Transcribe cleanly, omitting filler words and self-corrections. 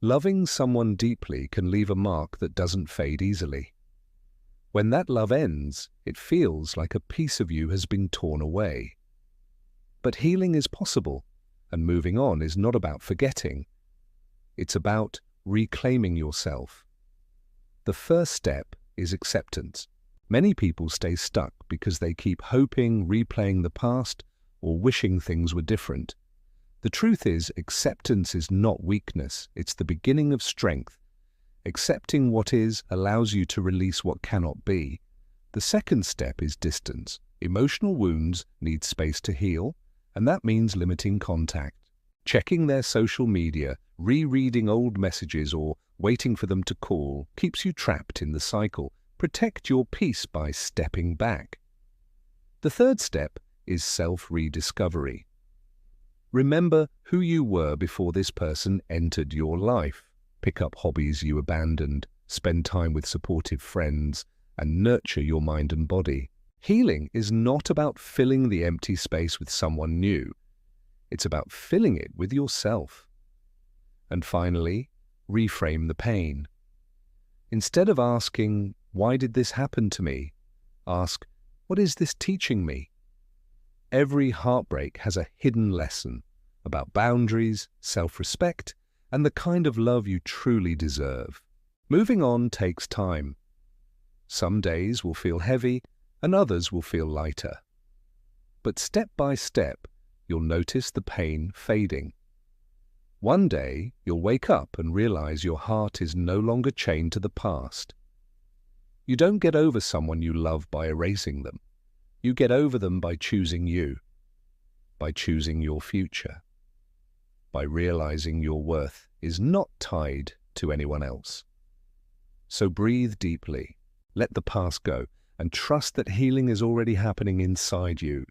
Loving someone deeply can leave a mark that doesn't fade easily. When that love ends, it feels like a piece of you has been torn away. But healing is possible, and moving on is not about forgetting. It's about reclaiming yourself. The first step is acceptance. Many people stay stuck because they keep hoping, replaying the past, or wishing things were different. The truth is, acceptance is not weakness, it's the beginning of strength. Accepting what is allows you to release what cannot be. The second step is distance. Emotional wounds need space to heal, and that means limiting contact. Checking their social media, rereading old messages, or waiting for them to call keeps you trapped in the cycle. Protect your peace by stepping back. The third step is self-rediscovery. Remember who you were before this person entered your life. Pick up hobbies you abandoned, spend time with supportive friends, and nurture your mind and body. Healing is not about filling the empty space with someone new. It's about filling it with yourself. And finally, reframe the pain. Instead of asking, "Why did this happen to me?" ask, "What is this teaching me?" Every heartbreak has a hidden lesson about boundaries, self-respect, and the kind of love you truly deserve. Moving on takes time. Some days will feel heavy, and others will feel lighter. But step by step, you'll notice the pain fading. One day, you'll wake up and realize your heart is no longer chained to the past. You don't get over someone you love by erasing them. You get over them by choosing you, by choosing your future, by realizing your worth is not tied to anyone else. So breathe deeply, let the past go, and trust that healing is already happening inside you.